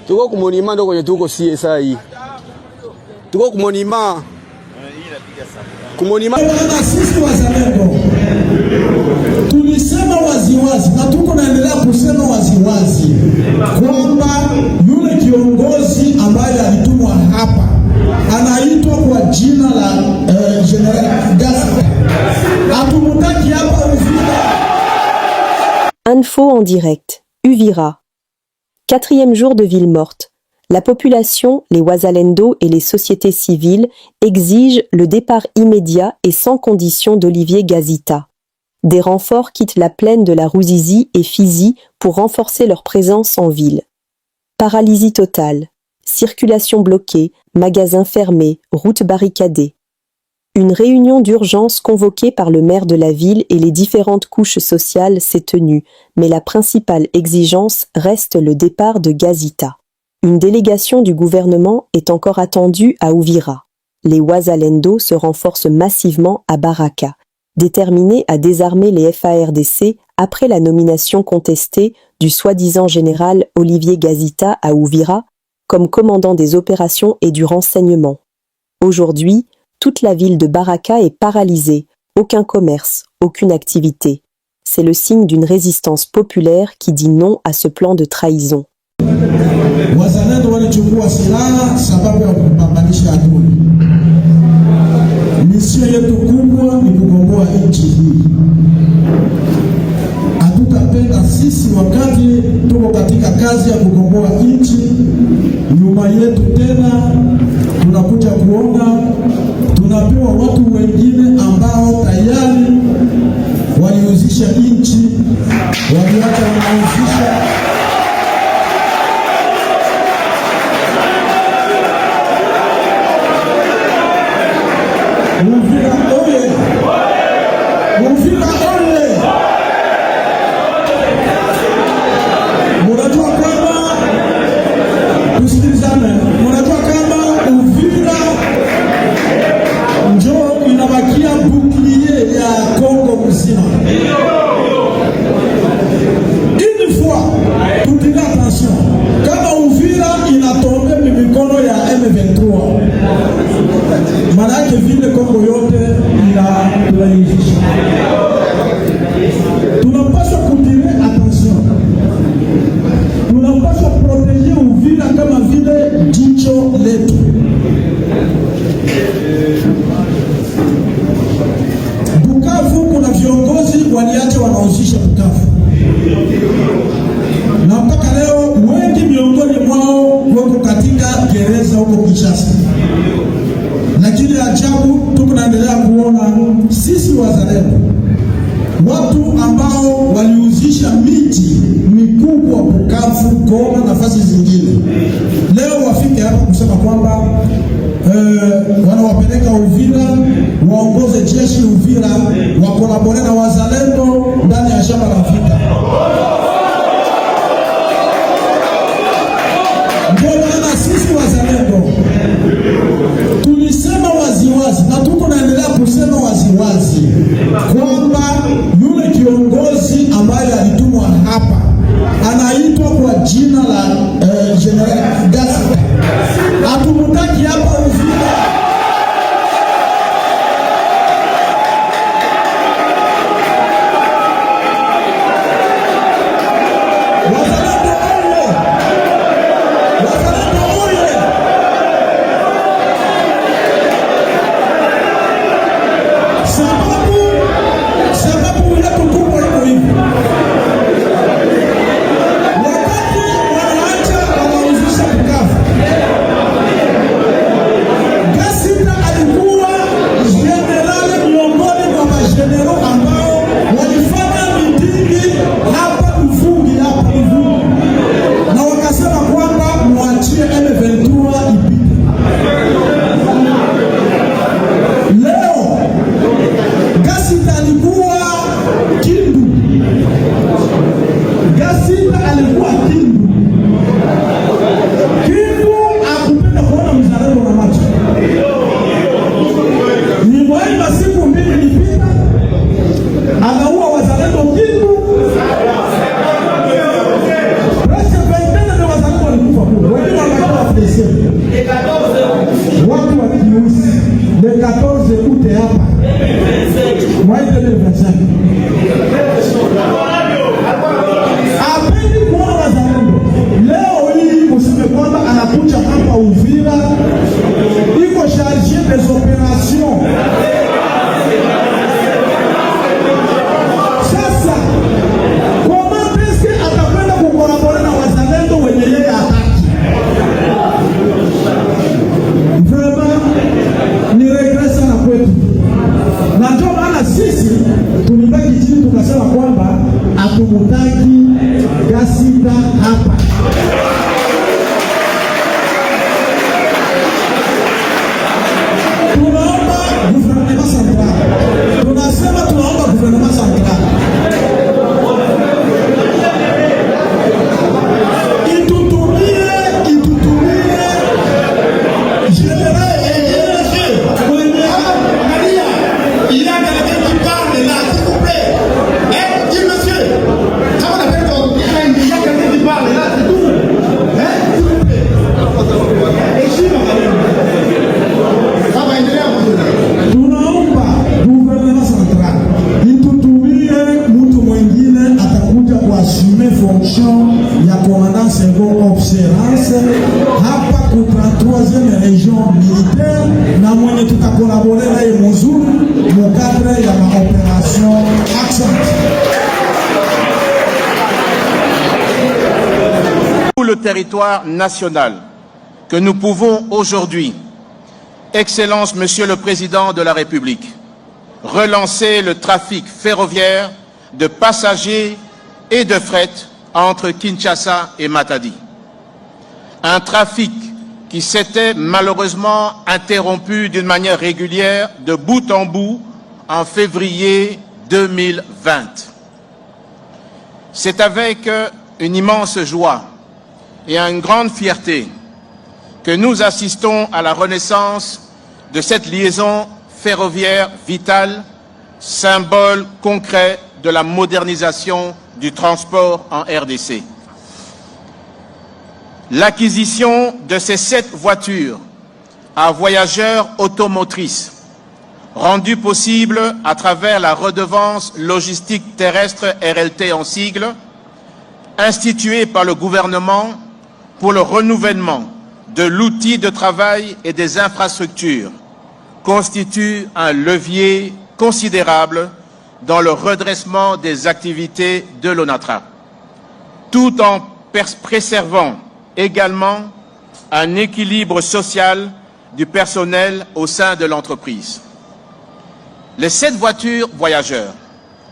Tuko kumonima ndo kwenye tuko sie saa hii. Tuko kumonima. Kumonima na sisi wazalendo. Tulisema waziwazi na tuko naendelea kusema waziwazi kwamba yule kiongozi ambaye alitumwa hapa anaitwa kwa jina la General Gaston. Hatumutaki hapa Uvira. Info en direct. Uvira. 4e jour de ville morte. La population, les Wazalendo et les sociétés civiles exigent le départ immédiat et sans condition d'Olivier Gazita. Des renforts quittent la plaine de la Ruzizi et Fizi pour renforcer leur présence en ville. Paralysie totale. Circulation bloquée, magasins fermés, routes barricadées. Une réunion d'urgence convoquée par le maire de la ville et les différentes couches sociales s'est tenue, mais la principale exigence reste le départ de Gazita. Une délégation du gouvernement est encore attendue à Uvira. Les Wazalendo se renforcent massivement à Baraka, déterminés à désarmer les FARDC après la nomination contestée du soi-disant général Olivier Gazita à Uvira comme commandant des opérations et du renseignement. Aujourd'hui, toute la ville de Baraka est paralysée, aucun commerce, aucune activité. C'est le signe d'une résistance populaire qui dit non à ce plan de trahison. Wazalendo walichukua silaha sababu ya kupambanisha adui. Misio yetu kubwa ni kugomboa nchi hii. Hatutapenda sisi wakati tuko katika kazi ya kugomboa nchi, nyuma yetu tena tunakuja kuona tunapewa watu wengine ambao tayari waliuzisha nchi, waliacha wanauzisha. Uvira oye! Uvira oye! Munajua kama tusikilizane, munajua kama Uvira njoo inabakia bouclier ya Kongo mzima. Une fois, tutile attention, kama Uvira inatombe mikono ya M23, manake vile Kongo yote inaizisha. Tunapaswa kutile attention. Tunapaswa proteger Uvira kama vile jicho letu. Bukavu kuna viongozi waliacha wanauzisha Bukavu. Na mpaka leo wengi miongoni mwao wako katika gereza huko Kinshasa. Lakini ajabu tunaendelea kuona sisi wazalendo, watu ambao waliuzisha miti mikubwa Bukavu, Goma na nafasi zingine, leo wafike hapa kusema kwamba wanawapeleka Uvira, waongoze jeshi Uvira, wakolabore na wazalendo ndani ya shamba la vita. Ndio maana sisi wazalendo tulisema waziwazi na tuko naendelea kusema waziwazi kwamba yule kiongozi ambaye alitumwa hapa anaitwa kwa jina la General Gaston. Hatumutaki hapa Uvira. Sababu zake. Hapendi kuona wazalendo. Leo hii useme kwamba anakuja hapa Uvira, iko charge des opérations. Sasa comment est-ce que atakwenda kukolabore na wazalendo wenye yeye hataki? Vraiment ni regret sana kwetu, na ndio maana sisi tulibaki chini tukasema kwamba hatumutaki Gasita hapa. Tunaomba gouvernement central, tunasema tunaomba gouvernement central itutumie général il y a quelqu'un qui parle là, s'il vous plaît. Dis monsieur, ça on appelle il y a quelqu'un qui parle là, c'est tout. S'il vous plaît. Ça va endelea mzuri. Tunaomba gouvernement central itutumie mtu mwingine atakuja kuassume fonction ya commandant second observance hapa ku 33e region militaire, na mwenye tutakolabore naye mzuri mukadre ya maoperation Accent. Tout le territoire national que nous pouvons aujourd'hui, Excellence Monsieur le Président de la République, relancer le trafic ferroviaire de passagers et de fret entre Kinshasa et Matadi. Un trafic qui s'était malheureusement interrompu d'une manière régulière de bout en bout en février 2020. C'est avec une immense joie et une grande fierté que nous assistons à la renaissance de cette liaison ferroviaire vitale, symbole concret de la modernisation du transport en RDC. L'acquisition de ces 7 voitures à voyageurs automotrices, rendue possible à travers la redevance logistique terrestre RLT en sigle, instituée par le gouvernement pour le renouvellement de l'outil de travail et des infrastructures, constitue un levier considérable dans le redressement des activités de l'ONATRA, tout en préservant également un équilibre social du personnel au sein de l'entreprise. Les 7 voitures voyageurs,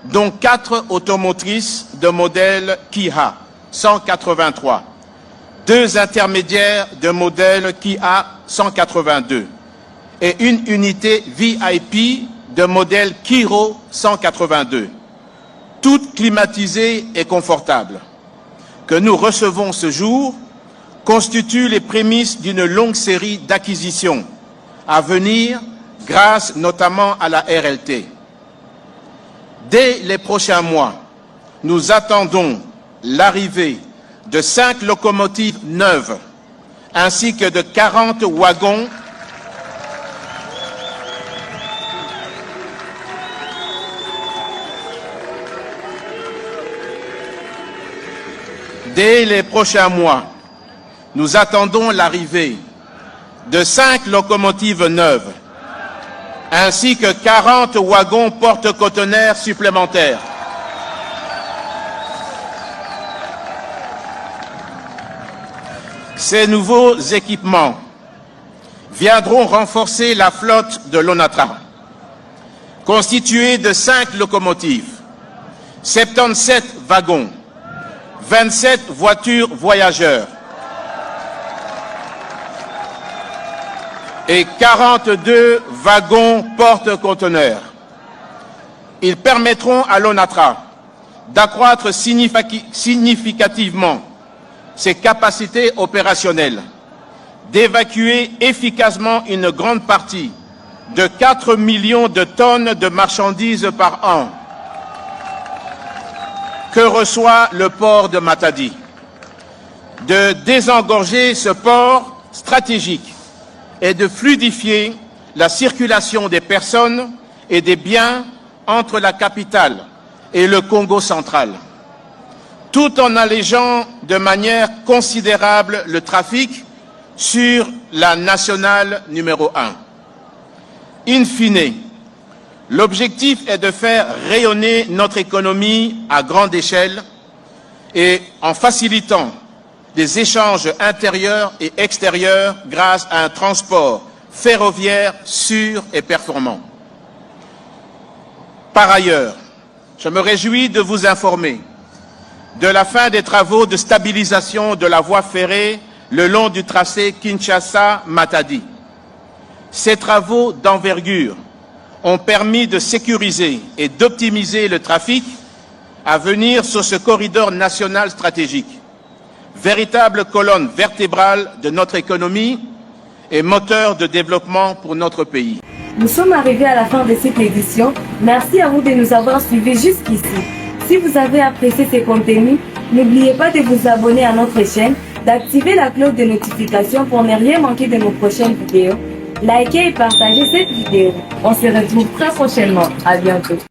dont 4 automotrices de modèle Kia 183, 2 intermédiaires de modèle Kia 182 et une unité VIP de modèle Kiro 182, toutes climatisées et confortables, que nous recevons ce jour, constituent les prémices d'une longue série d'acquisitions à venir grâce notamment à la RLT. Dès les prochains mois, nous attendons l'arrivée de 5 locomotives neuves ainsi que de 40 wagons Dès les prochains mois, nous attendons l'arrivée de 5 locomotives neuves ainsi que 40 wagons porte-conteneurs supplémentaires. Ces nouveaux équipements viendront renforcer la flotte de l'ONATRA, constituée de 5 locomotives, 77 wagons, 27 voitures voyageurs et 42 wagons porte-conteneurs. Ils permettront à l'ONATRA d'accroître significativement ses capacités opérationnelles, d'évacuer efficacement une grande partie de 4 millions de tonnes de marchandises par an que reçoit le port de Matadi, de désengorger ce port stratégique et de fluidifier la circulation des personnes et des biens entre la capitale et le Congo central, tout en allégeant de manière considérable le trafic sur la nationale numéro 1. In fine, l'objectif est de faire rayonner notre économie à grande échelle et en facilitant des échanges intérieurs et extérieurs grâce à un transport ferroviaire sûr et performant. Par ailleurs, je me réjouis de vous informer de la fin des travaux de stabilisation de la voie ferrée le long du tracé Kinshasa-Matadi. Ces travaux d'envergure ont permis de sécuriser et d'optimiser le trafic à venir sur ce corridor national stratégique, véritable colonne vertébrale de notre économie et moteur de développement pour notre pays. Nous sommes arrivés à la fin de cette édition. Merci à vous de nous avoir suivis jusqu'ici. Si vous avez apprécié ces contenus, n'oubliez pas de vous abonner à notre chaîne, d'activer la cloche de notification pour ne rien manquer de nos prochaines vidéos. Likez et partagez cette vidéo. On se retrouve très prochainement. À bientôt.